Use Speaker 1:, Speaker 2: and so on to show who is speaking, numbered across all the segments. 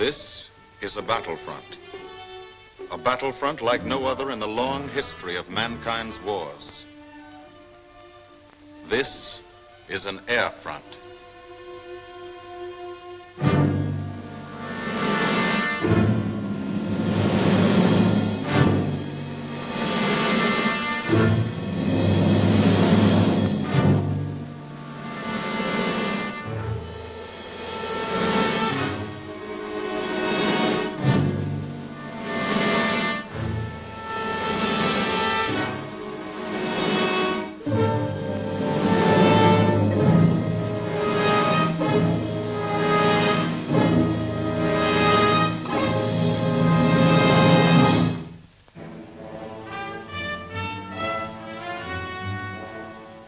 Speaker 1: This is a battlefront. A battlefront like no other in the long history of mankind's wars. This is an air front.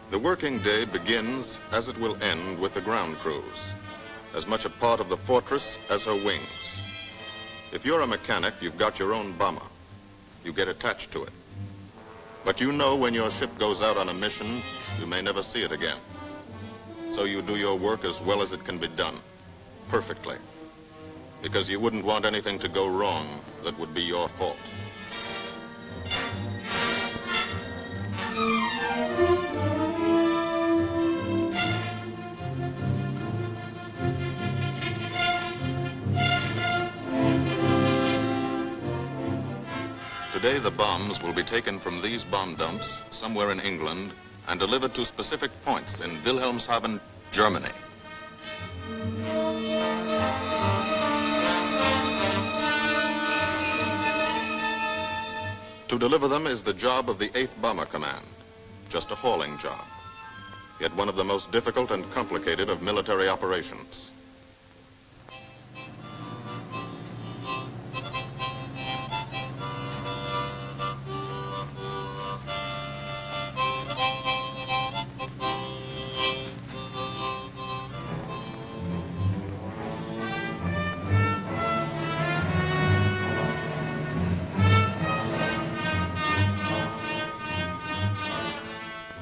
Speaker 1: The working day begins, as it will end, with the ground crews, as much a part of the fortress as her wings. If you're a mechanic, you've got your own bomber. You get attached to it. But you know when your ship goes out on a mission, you may never see it again. So you do your work as well as it can be done, perfectly, because you wouldn't want anything to go wrong that would be your fault. Today, the bombs will be taken from these bomb dumps somewhere in England and delivered to specific points in Wilhelmshaven, Germany. To deliver them is the job of the 8th Bomber Command, just a hauling job, yet one of the most difficult and complicated of military operations.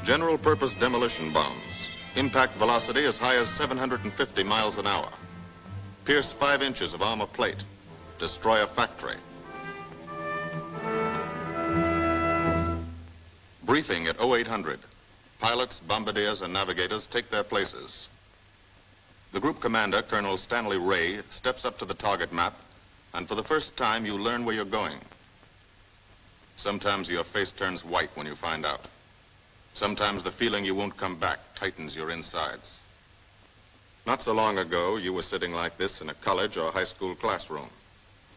Speaker 1: General-purpose demolition bombs, impact velocity as high as 750 miles an hour, pierce 5 inches of armor plate, destroy a factory. Briefing at 0800. Pilots, bombardiers, and navigators take their places. The group commander, Colonel Stanley Ray, steps up to the target map, and for the first time you learn where you're going. Sometimes your face turns white when you find out. Sometimes the feeling you won't come back tightens your insides. Not so long ago, you were sitting like this in a college or high school classroom,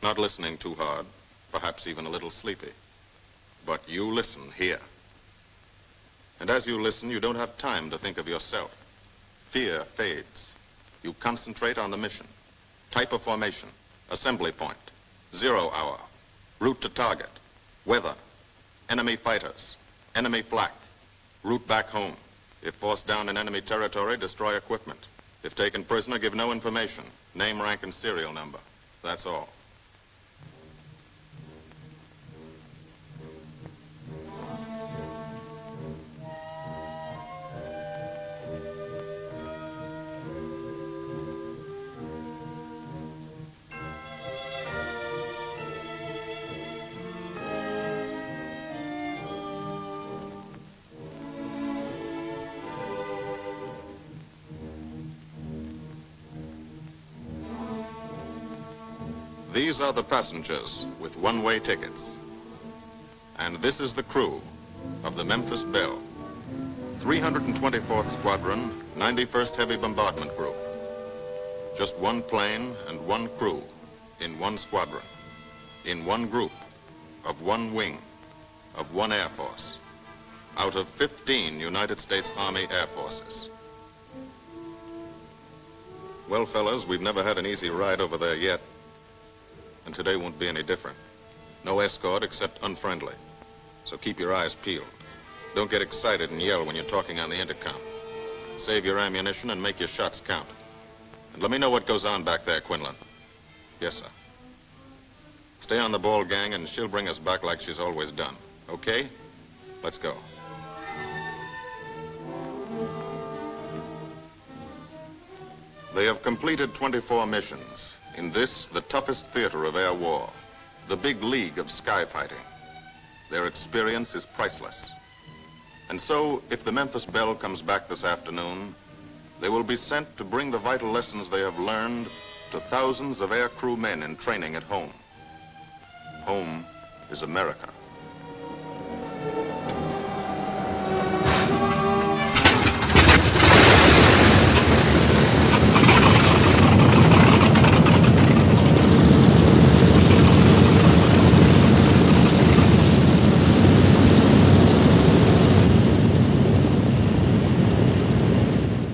Speaker 1: not listening too hard, perhaps even a little sleepy. But you listen here. And as you listen, you don't have time to think of yourself. Fear fades. You concentrate on the mission. Type of formation, assembly point, 0 hour, route to target, weather, enemy fighters, enemy flak, route back home. If forced down in enemy territory, destroy equipment. If taken prisoner, give no information. Name, rank, and serial number. That's all. These are the passengers with one-way tickets. And this is the crew of the Memphis Belle, 324th Squadron, 91st Heavy Bombardment Group. Just one plane and one crew in one squadron, in one group, of one wing, of one Air Force, out of 15 United States Army Air Forces. Well, fellas, we've never had an easy ride over there yet. And today won't be any different. No escort except unfriendly. So keep your eyes peeled. Don't get excited and yell when you're talking on the intercom. Save your ammunition and make your shots count. And let me know what goes on back there, Quinlan. Yes, sir. Stay on the ball, gang, and she'll bring us back like she's always done. Okay? Let's go. They have completed 24 missions In this, the toughest theater of air war, the big league of sky fighting, their experience is priceless. And so, if the Memphis Belle comes back this afternoon, they will be sent to bring the vital lessons they have learned to thousands of air crew men in training at home. Home is America.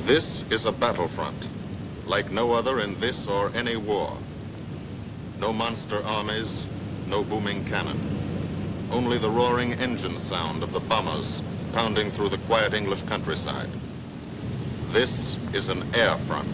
Speaker 1: This is a battlefront, like no other in this or any war. No monster armies, no booming cannon. Only the roaring engine sound of the bombers pounding through the quiet English countryside. This is an air front.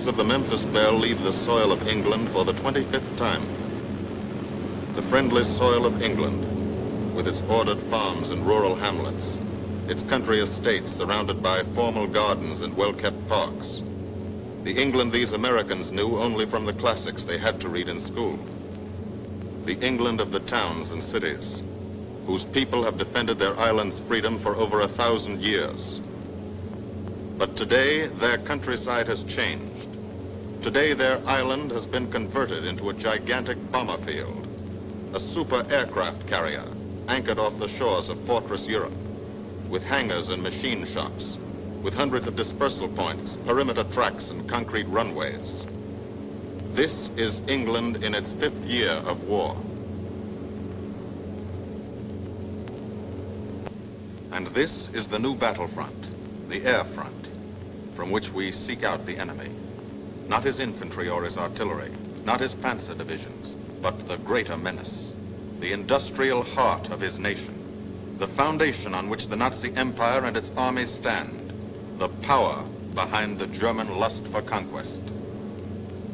Speaker 1: Of the Memphis Belle leave the soil of England for the 25th time. The friendly soil of England, with its ordered farms and rural hamlets, its country estates surrounded by formal gardens and well-kept parks. The England these Americans knew only from the classics they had to read in school. The England of the towns and cities, whose people have defended their island's freedom for over 1,000 years. But today, their countryside has changed. Today, their island has been converted into a gigantic bomber field, a super aircraft carrier anchored off the shores of Fortress Europe, with hangars and machine shops, with hundreds of dispersal points, perimeter tracks, and concrete runways. This is England in its 5th year of war. And this is the new battlefront, the air front, from which we seek out the enemy. Not his infantry or his artillery, not his panzer divisions, but the greater menace, the industrial heart of his nation, the foundation on which the Nazi Empire and its armies stand, the power behind the German lust for conquest.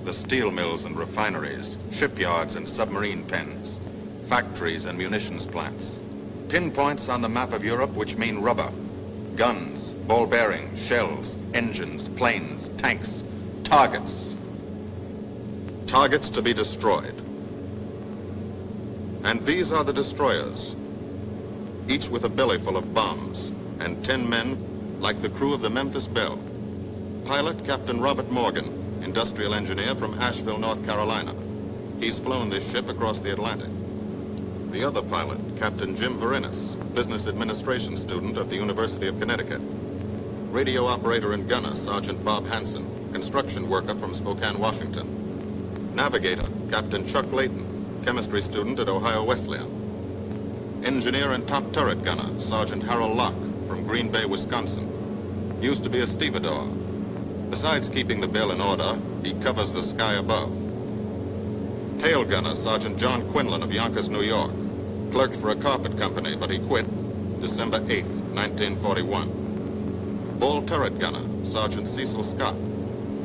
Speaker 1: The steel mills and refineries, shipyards and submarine pens, factories and munitions plants, pinpoints on the map of Europe which mean rubber, guns, ball bearings, shells, engines, planes, tanks, targets. Targets to be destroyed. And these are the destroyers, each with a belly full of bombs, and 10 men like the crew of the Memphis Belle. Pilot Captain Robert Morgan, industrial engineer from Asheville, North Carolina. He's flown this ship across the Atlantic. The other pilot, Captain Jim Verinis, business administration student at the University of Connecticut. Radio operator and gunner, Sergeant Bob Hansen, construction worker from Spokane, Washington. Navigator, Captain Chuck Layton, chemistry student at Ohio Wesleyan. Engineer and top turret gunner, Sergeant Harold Locke from Green Bay, Wisconsin. Used to be a stevedore. Besides keeping the Belle in order, he covers the sky above. Tail gunner, Sergeant John Quinlan of Yonkers, New York. Clerked for a carpet company, but he quit December 8th, 1941. Ball turret gunner, Sergeant Cecil Scott.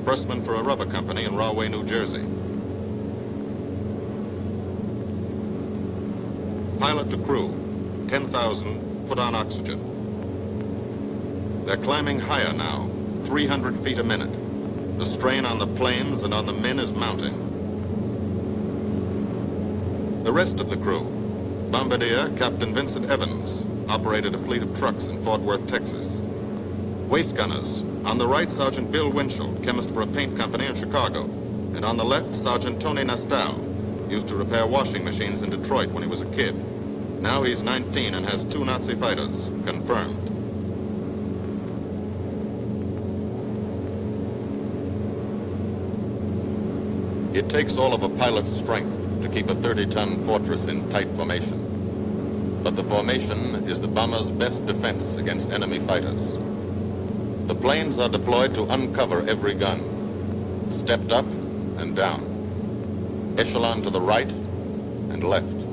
Speaker 1: Pressman for a rubber company in Rahway, New Jersey. Pilot to crew, 10,000, put on oxygen. They're climbing higher now, 300 feet a minute. The strain on the planes and on the men is mounting. The rest of the crew, Bombardier Captain Vincent Evans, operated a fleet of trucks in Fort Worth, Texas. Waist gunners, on the right, Sergeant Bill Winchell, chemist for a paint company in Chicago. And on the left, Sergeant Tony Nastal, used to repair washing machines in Detroit when he was a kid. Now he's 19 and has 2 Nazi fighters, confirmed. It takes all of a pilot's strength to keep a 30-ton fortress in tight formation. But the formation is the bomber's best defense against enemy fighters. The planes are deployed to uncover every gun, stepped up and down, echelon to the right and left,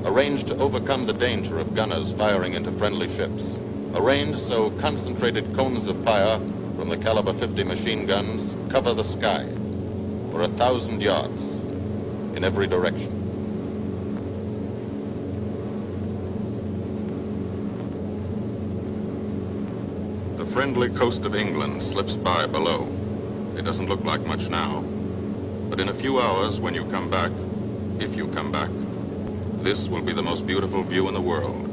Speaker 1: arranged to overcome the danger of gunners firing into friendly ships, arranged so concentrated cones of fire from the caliber 50 machine guns cover the sky for 1,000 yards in every direction. The friendly coast of England slips by below. It doesn't look like much now, but in a few hours when you come back, if you come back, this will be the most beautiful view in the world.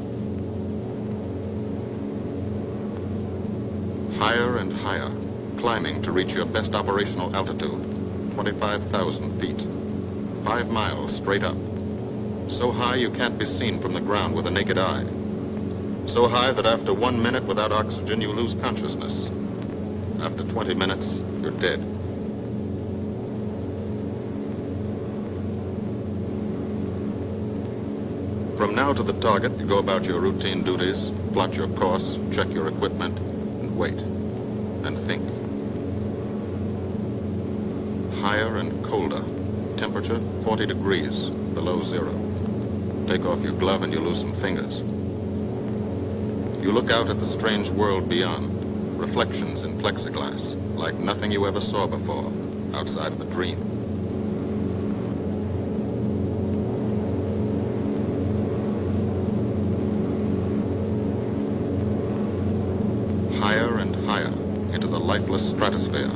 Speaker 1: Higher and higher, climbing to reach your best operational altitude, 25,000 feet. 5 miles straight up. So high you can't be seen from the ground with the naked eye. So high that after 1 minute without oxygen, you lose consciousness. After 20 minutes, you're dead. From now to the target, you go about your routine duties, plot your course, check your equipment, and wait, and think. Higher and colder. Temperature 40 degrees, below zero. Take off your glove and you lose some fingers. You look out at the strange world beyond, reflections in plexiglass, like nothing you ever saw before, outside of a dream. Higher and higher into the lifeless stratosphere,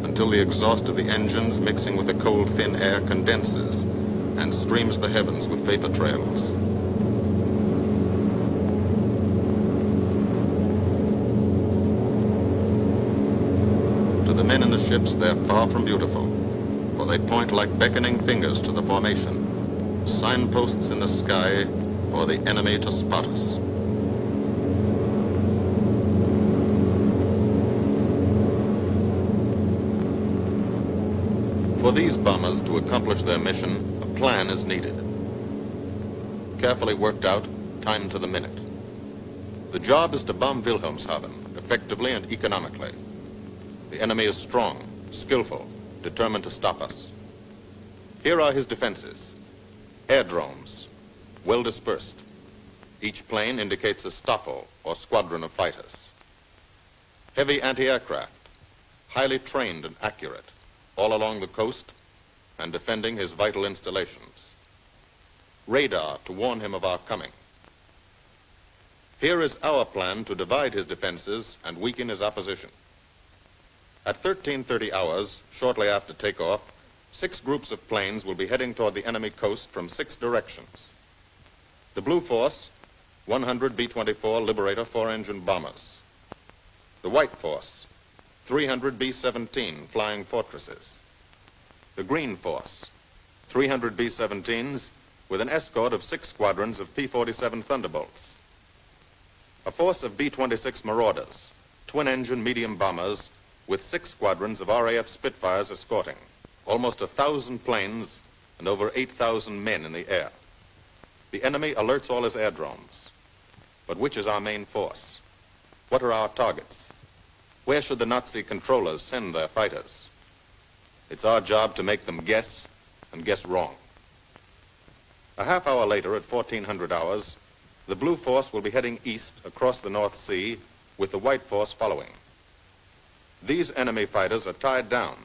Speaker 1: until the exhaust of the engines mixing with the cold, thin air condenses and streams the heavens with vapor trails. To the men in the ships, they're far from beautiful, for they point like beckoning fingers to the formation, signposts in the sky for the enemy to spot us. For these bombers to accomplish their mission, a plan is needed. Carefully worked out, timed to the minute. The job is to bomb Wilhelmshaven effectively and economically. The enemy is strong, skillful, determined to stop us. Here are his defenses. Airdromes, well dispersed. Each plane indicates a Stoffel or squadron of fighters. Heavy anti-aircraft, highly trained and accurate, all along the coast and defending his vital installations. Radar to warn him of our coming. Here is our plan to divide his defenses and weaken his opposition. At 13:30 hours, shortly after takeoff, 6 groups of planes will be heading toward the enemy coast from 6 directions. The Blue Force, 100 B-24 Liberator 4-engine bombers. The White Force, 300 B-17 Flying Fortresses. The Green Force, 300 B-17s with an escort of 6 squadrons of P-47 Thunderbolts. A force of B-26 Marauders, twin-engine medium bombers, with 6 squadrons of RAF Spitfires escorting. Almost 1,000 planes and over 8,000 men in the air. The enemy alerts all his aerodromes. But which is our main force? What are our targets? Where should the Nazi controllers send their fighters? It's our job to make them guess, and guess wrong. A half hour later, at 1400 hours, the Blue Force will be heading east across the North Sea, with the White Force following. These enemy fighters are tied down,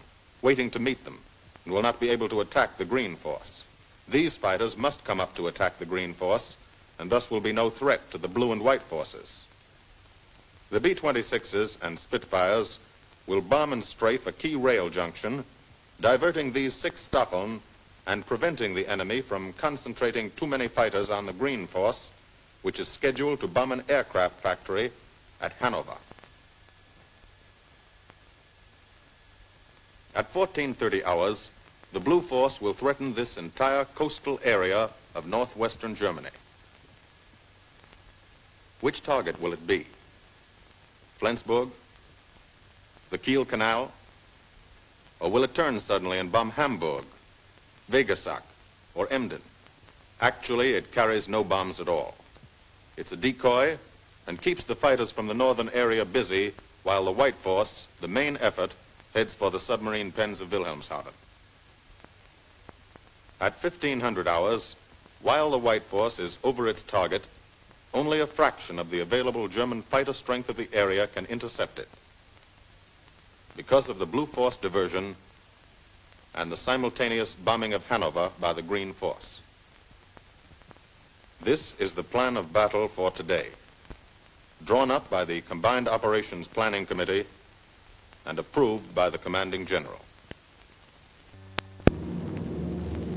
Speaker 1: waiting to meet them, and will not be able to attack the Green Force. These fighters must come up to attack the Green Force, and thus will be no threat to the Blue and White Forces. The B-26s and Spitfires will bomb and strafe a key rail junction, diverting these 6 Staffeln and preventing the enemy from concentrating too many fighters on the Green Force, which is scheduled to bomb an aircraft factory at Hanover. At 1430 hours, the Blue Force will threaten this entire coastal area of northwestern Germany. Which target will it be? Flensburg? The Kiel Canal? Or will it turn suddenly and bomb Hamburg, Wegesack, or Emden? Actually, it carries no bombs at all. It's a decoy and keeps the fighters from the northern area busy while the White Force, the main effort, heads for the submarine pens of Wilhelmshaven. At 1500 hours, while the White Force is over its target, only a fraction of the available German fighter strength of the area can intercept it. Because of the Blue Force diversion and the simultaneous bombing of Hanover by the Green Force. This is the plan of battle for today, drawn up by the Combined Operations Planning Committee and approved by the Commanding General.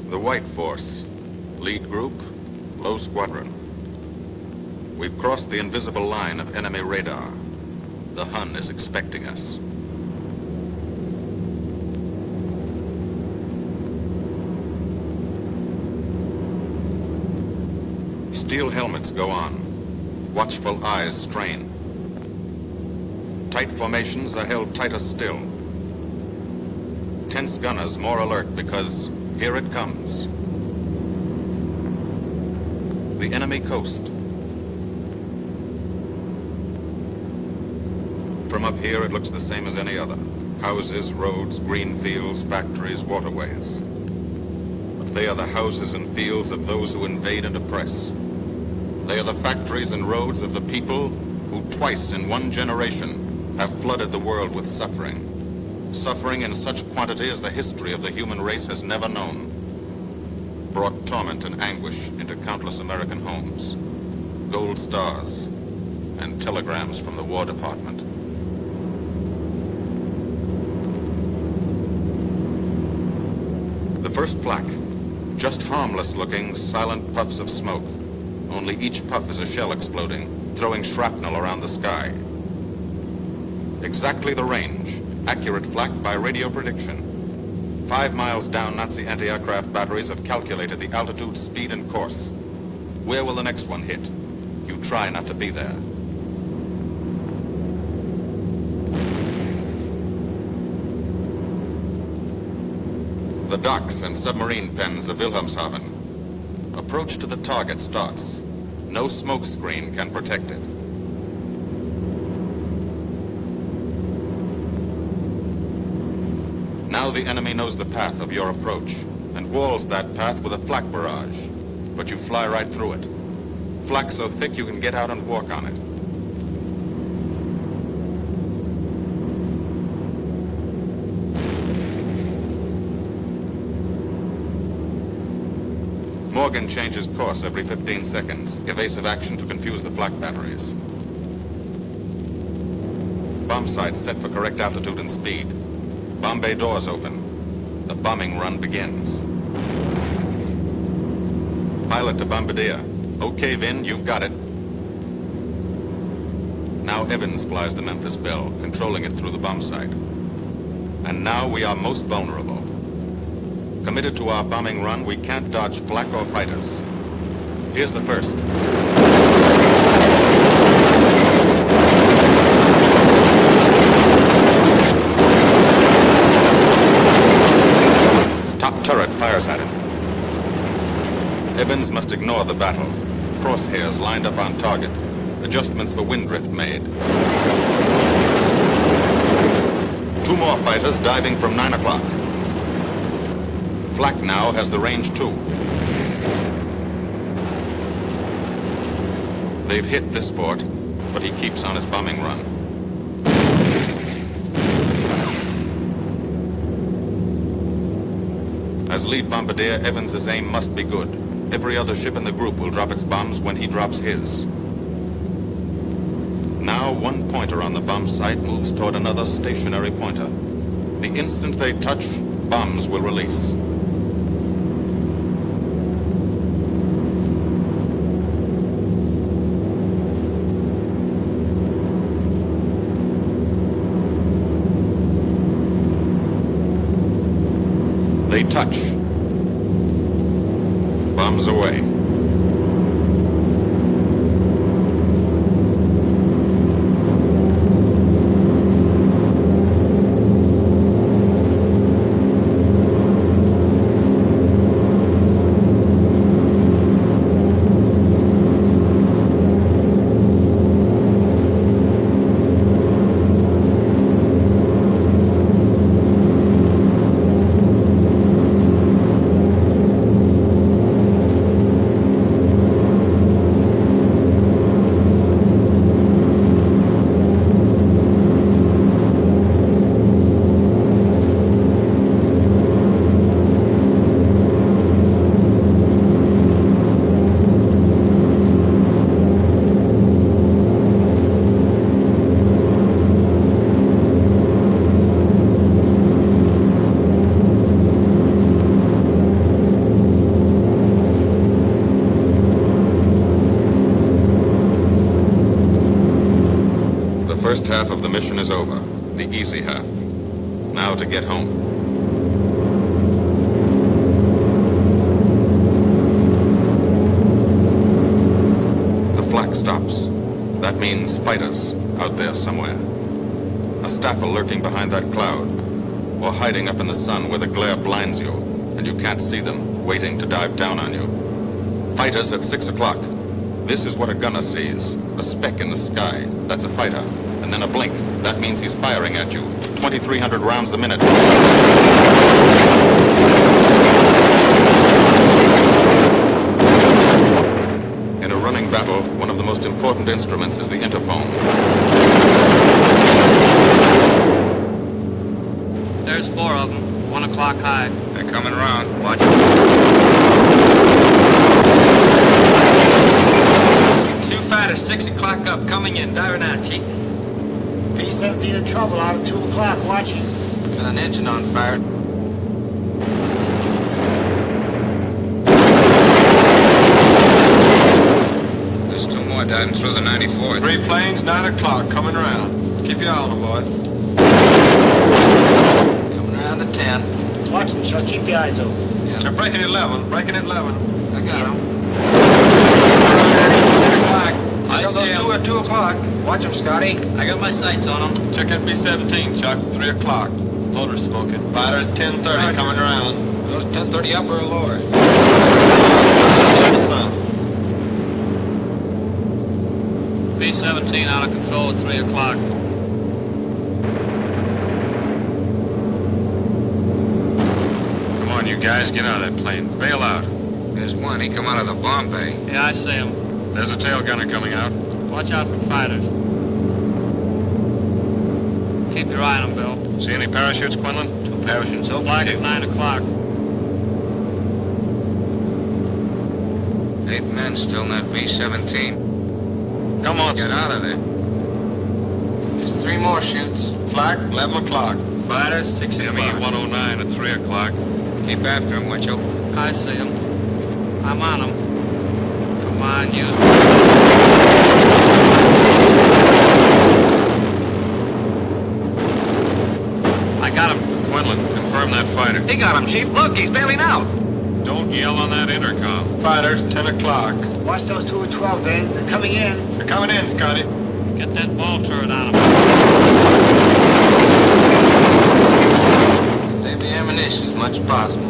Speaker 1: The White Force, lead group, low squadron. We've crossed the invisible line of enemy radar. The Hun is expecting us. Steel helmets go on. Watchful eyes strain. Tight formations are held tighter still. Tense gunners more alert because here it comes. The enemy coast. From up here, it looks the same as any other. Houses, roads, green fields, factories, waterways. But they are the houses and fields of those who invade and oppress. They are the factories and roads of the people who twice in one generation have flooded the world with suffering. Suffering in such quantity as the history of the human race has never known. Brought torment and anguish into countless American homes. Gold stars and telegrams from the War Department. The first flak, just harmless-looking, silent puffs of smoke. Only each puff is a shell exploding, throwing shrapnel around the sky. Exactly the range, accurate flak by radio prediction. 5 miles down, Nazi anti-aircraft batteries have calculated the altitude, speed, and course. Where will the next one hit? You try not to be there. The docks and submarine pens of Wilhelmshaven. Approach to the target starts. No smoke screen can protect it. Now the enemy knows the path of your approach and walls that path with a flak barrage, but you fly right through it. Flak so thick you can get out and walk on it. Morgan changes course every 15 seconds. Evasive action to confuse the flak batteries. Bomb sights set for correct altitude and speed. Bomb bay doors open. The bombing run begins. Pilot to bombardier. Okay, Vin, you've got it. Now Evans flies the Memphis Belle, controlling it through the bomb sight. And now we are most vulnerable. Committed to our bombing run, we can't dodge flak or fighters. Here's the first. Top turret fires at him. Evans must ignore the battle. Crosshairs lined up on target. Adjustments for wind drift made. 2 more fighters diving from 9 o'clock. Flak now has the range too. They've hit this fort, but he keeps on his bombing run. As lead bombardier, Evans's aim must be good. Every other ship in the group will drop its bombs when he drops his. Now 1 pointer on the bomb site moves toward another stationary pointer. The instant they touch, bombs will release. They touch. Bombs away. First half of the mission is over, the easy half. Now to get home. The flak stops. That means fighters out there somewhere. A staffer lurking behind that cloud, or hiding up in the sun where the glare blinds you, and you can't see them, waiting to dive down on you. Fighters at 6 o'clock. This is what a gunner sees. A speck in the sky. That's a fighter. And then a blink. That means he's firing at you. 2,300 rounds a minute. In a running battle, one of the most important instruments is the interphone.
Speaker 2: There's 4 of them. 1 o'clock high.
Speaker 3: They're coming around. Watch them.
Speaker 2: 2 fighters, 6 o'clock up, coming in. Diving out, Chief.
Speaker 4: B-17 in trouble out at 2 o'clock, watching.
Speaker 3: Got an engine on fire. There's 2 more diving through the 94th.
Speaker 5: 3 planes, 9 o'clock, coming around. Keep your eye on them, boy.
Speaker 3: Coming around to 10.
Speaker 4: Watch them, Chuck. Keep your eyes open.
Speaker 3: Yeah.
Speaker 5: They're breaking at 11, breaking at 11.
Speaker 3: I got them.
Speaker 2: 10 o'clock.
Speaker 3: I got those 2 at 2 o'clock. Watch them, Scotty.
Speaker 2: I got my sights on them.
Speaker 5: Check that B-17, Chuck, 3 o'clock. Motor smoking. Fighters, 10:30, coming around.
Speaker 3: Those 10:30 upper or lower?
Speaker 2: B-17 out of control at 3 o'clock.
Speaker 5: Come on, you guys, get out of that plane. Bail out.
Speaker 3: There's one. He come out of the bomb bay.
Speaker 2: Yeah, I see him.
Speaker 5: There's a tail gunner coming out.
Speaker 2: Watch out for fighters. Keep your eye on them, Bill.
Speaker 5: See any parachutes, Quinlan?
Speaker 3: 2 parachutes open.
Speaker 2: Flag at 9 o'clock.
Speaker 3: 8 men still in that B-17.
Speaker 5: Come on,
Speaker 3: Get out of there. There's 3 more chutes.
Speaker 5: Flak, 11 o'clock.
Speaker 2: Fighters, 6 o'clock.
Speaker 5: ME-109 at 3 o'clock.
Speaker 3: Keep after him, Winchell.
Speaker 2: I see him. I'm on him. Come on, use me. I got him.
Speaker 5: Quinlan, confirm
Speaker 6: from that fighter.
Speaker 3: He got him, Chief. Look, he's bailing out.
Speaker 6: Don't yell on that intercom.
Speaker 5: Fighters, 10 o'clock.
Speaker 4: Watch those 2 at 12, Van. They're coming in.
Speaker 5: They're coming in, Scotty.
Speaker 2: Get that ball turret on him.
Speaker 3: Save the ammunition as much as possible.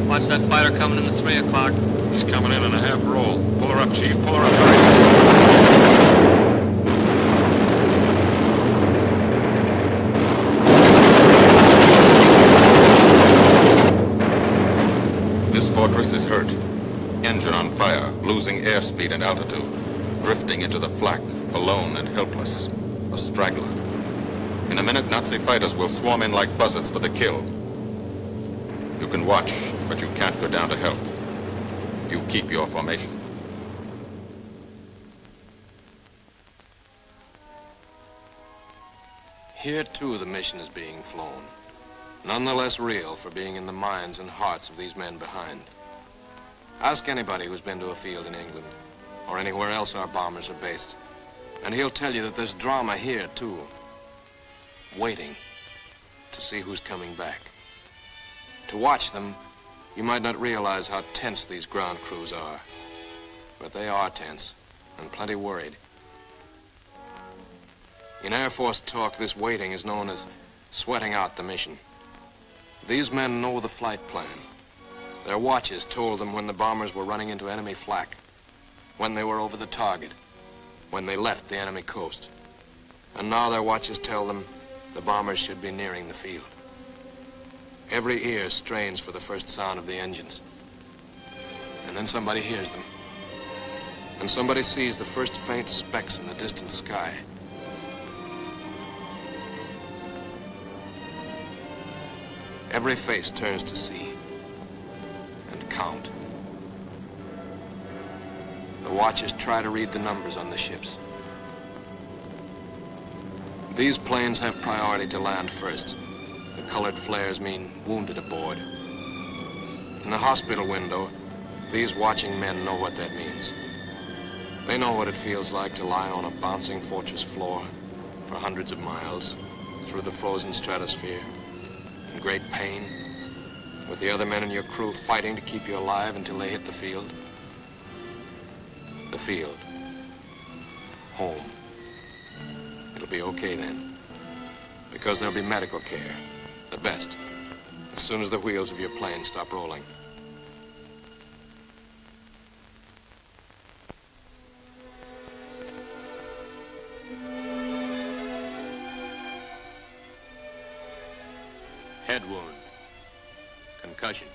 Speaker 2: Watch that fighter coming in at 3 o'clock.
Speaker 6: He's coming in a half roll. Pull her up, Chief. Pull her up. Hurry.
Speaker 1: This fortress is hurt. Engine on fire, losing airspeed and altitude. Drifting into the flak, alone and helpless. A straggler. In a minute, Nazi fighters will swarm in like buzzards for the kill. You can watch, but you can't go down to help. You keep your formation.
Speaker 7: Here, too, the mission is being flown. None the less real for being in the minds and hearts of these men behind. Ask anybody who's been to a field in England, or anywhere else our bombers are based, and he'll tell you that there's drama here, too. Waiting to see who's coming back. To watch them, you might not realize how tense these ground crews are. But they are tense, and plenty worried. In Air Force talk, this waiting is known as sweating out the mission. These men know the flight plan. Their watches told them when the bombers were running into enemy flak, when they were over the target, when they left the enemy coast. And now their watches tell them the bombers should be nearing the field. Every ear strains for the first sound of the engines. And then somebody hears them. And somebody sees the first faint specks in the distant sky. Every face turns to see and count. The watchers try to read the numbers on the ships. These planes have priority to land first. The colored flares mean wounded aboard. In the hospital window, these watching men know what that means. They know what it feels like to lie on a bouncing fortress floor for hundreds of miles through the frozen stratosphere in great pain, with the other men in your crew fighting to keep you alive until they hit the field. The field. Home. It'll be okay then, because there'll be medical care. The best, as soon as the wheels of your plane stop rolling.
Speaker 6: Head wound. Concussion.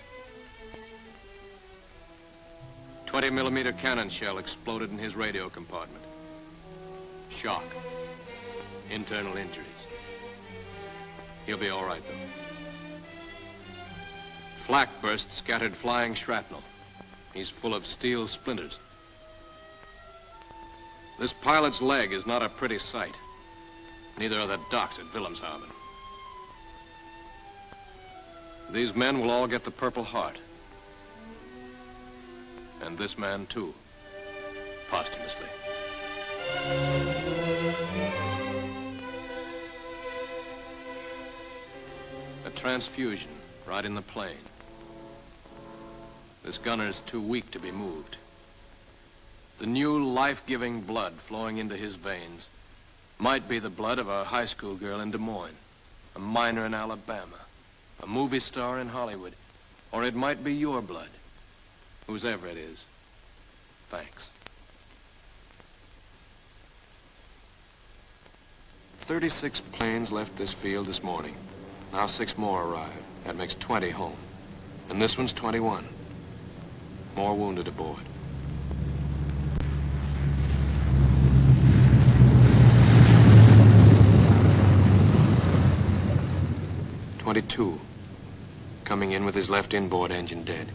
Speaker 7: 20mm cannon shell exploded in his radio compartment. Shock. Internal injuries. He'll be all right, though. Flak burst scattered flying shrapnel. He's full of steel splinters. This pilot's leg is not a pretty sight. Neither are the docks at Wilhelmshaven. These men will all get the Purple Heart. And this man, too, posthumously. A transfusion right in the plane. This gunner's too weak to be moved. The new life-giving blood flowing into his veins might be the blood of a high school girl in Des Moines, a miner in Alabama, a movie star in Hollywood, or it might be your blood, whosever it is. Thanks. 36 planes left this field this morning. Now 6 more arrived. That makes 20 home. And this one's 21. More wounded aboard. "22, coming in with his left inboard engine dead.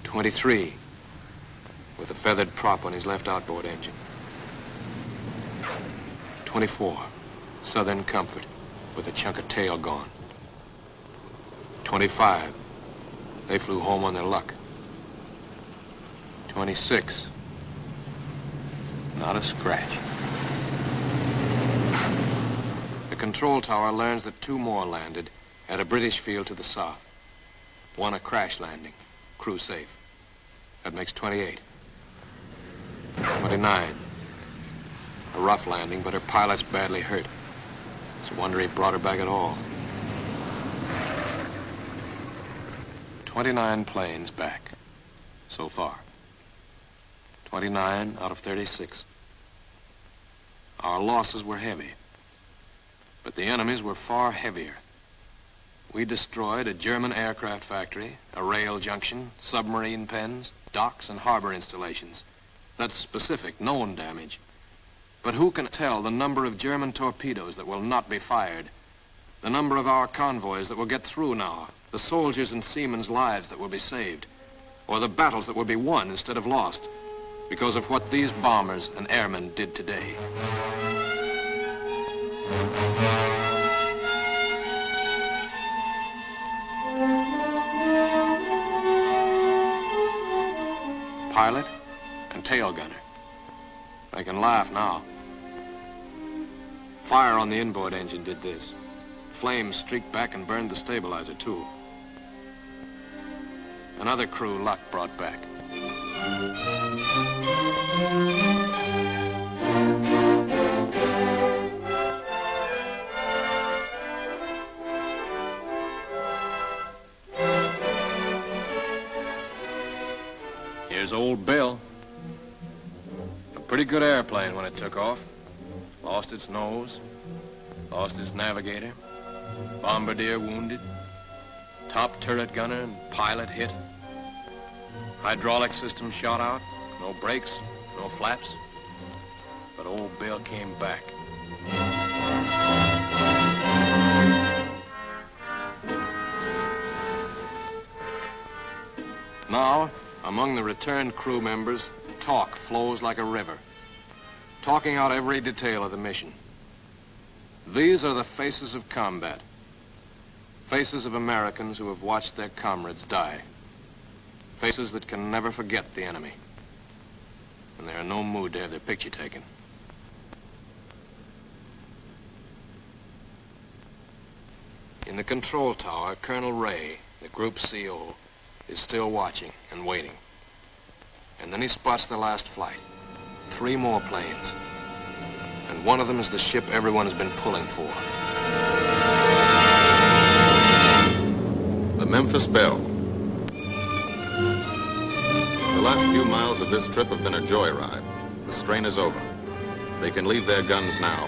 Speaker 7: 23, with a feathered prop on his left outboard engine. 24, Southern Comfort, with a chunk of tail gone. 25, they flew home on their luck. 26. Not a scratch. The control tower learns that 2 more landed at a British field to the south. 1 a crash landing, crew safe. That makes 28. 29. A rough landing, but her pilot's badly hurt. It's a wonder he brought her back at all. 29 planes back, so far. 29 out of 36. Our losses were heavy, but the enemy's were far heavier. We destroyed a German aircraft factory, a rail junction, submarine pens, docks, and harbor installations. That's specific, known damage. But who can tell the number of German torpedoes that will not be fired, the number of our convoys that will get through now, the soldiers and seamen's lives that will be saved, or the battles that will be won instead of lost because of what these bombers and airmen did today. Pilot and tail gunner. They can laugh now. Fire on the inboard engine did this. Flames streaked back and burned the stabilizer, too. Another crew luck brought back. Here's old Belle. A pretty good airplane when it took off. Lost its nose, lost its navigator, bombardier wounded, top turret gunner and pilot hit. Hydraulic system shot out, no brakes, no flaps. But old Belle came back. Now, among the returned crew members, talk flows like a river, talking out every detail of the mission. These are the faces of combat, faces of Americans who have watched their comrades die, faces that can never forget the enemy, and they're in no mood to have their picture taken. In the control tower, Colonel Ray, the group CO, is still watching and waiting. And then he spots the last flight. 3 more planes. And one of them is the ship everyone has been pulling for.
Speaker 1: The Memphis Belle. The last few miles of this trip have been a joyride. The strain is over. They can leave their guns now.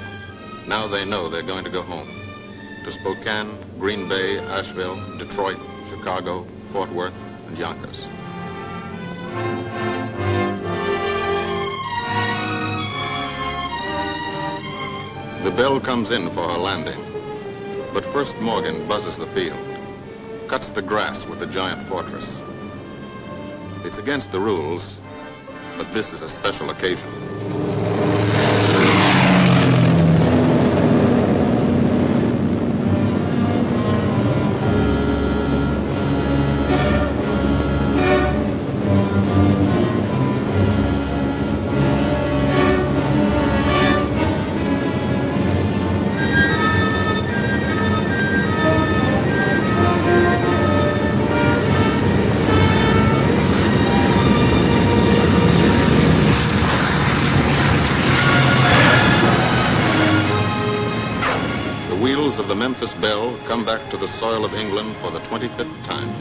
Speaker 1: Now they know they're going to go home. To Spokane, Green Bay, Asheville, Detroit, Chicago, Fort Worth, and Yonkers. The Belle comes in for her landing, but first Morgan buzzes the field, cuts the grass with the giant fortress. It's against the rules, but this is a special occasion. Of the Memphis Belle come back to the soil of England for the 25th time.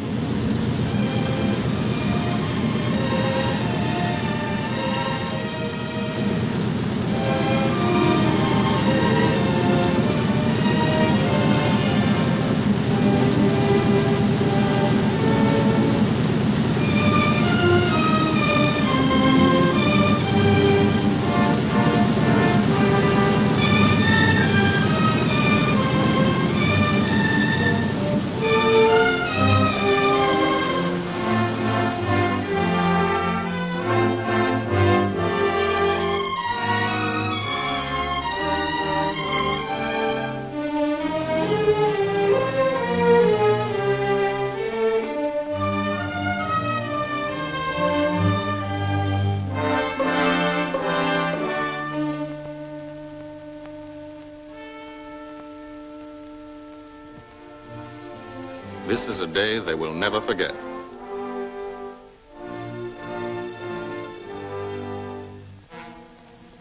Speaker 1: This is a day they will never forget.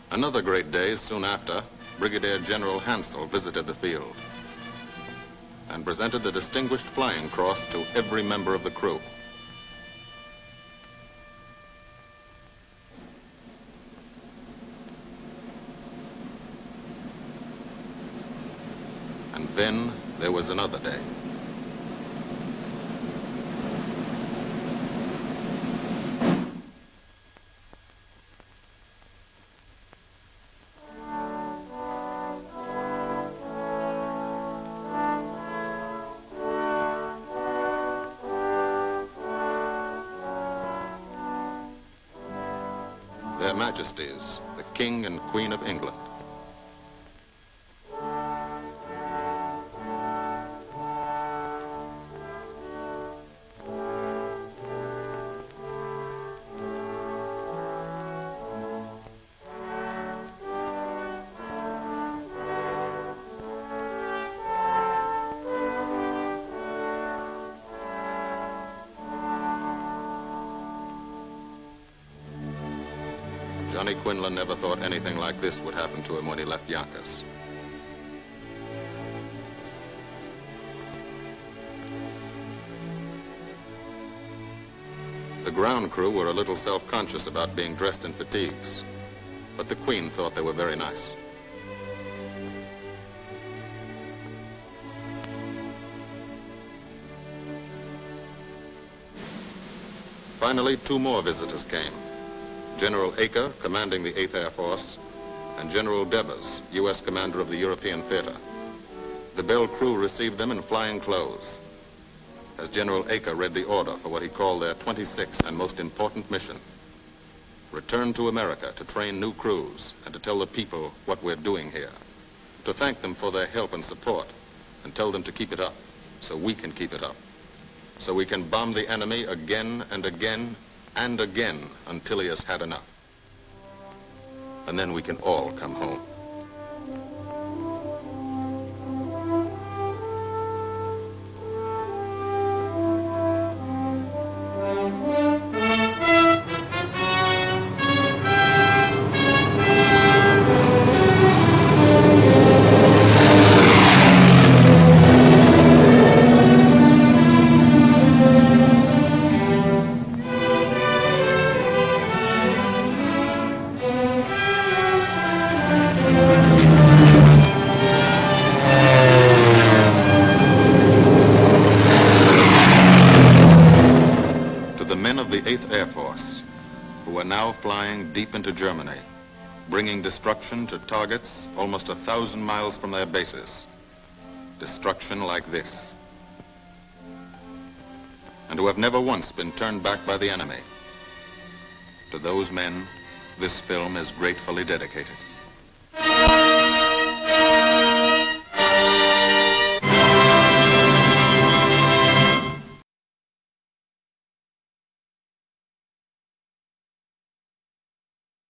Speaker 1: Another great day soon after, Brigadier General Hansel visited the field and presented the Distinguished Flying Cross to every member of the crew. And then there was another day. Their Majesties, the King and Queen of England. Johnny Quinlan never thought anything like this would happen to him when he left Yonkers. The ground crew were a little self-conscious about being dressed in fatigues, but the Queen thought they were very nice. Finally, two more visitors came. General Acre, commanding the 8th Air Force, and General Devers, U.S. commander of the European Theater. The Belle crew received them in flying clothes, as General Acre read the order for what he called their 26th and most important mission. Return to America to train new crews and to tell the people what we're doing here. To thank them for their help and support and tell them to keep it up so we can keep it up. So we can bomb the enemy again and again and again until he has had enough. And then we can all come home. Deep into Germany, bringing destruction to targets almost 1,000 miles from their bases. Destruction like this. And who have never once been turned back by the enemy. To those men, this film is gratefully dedicated.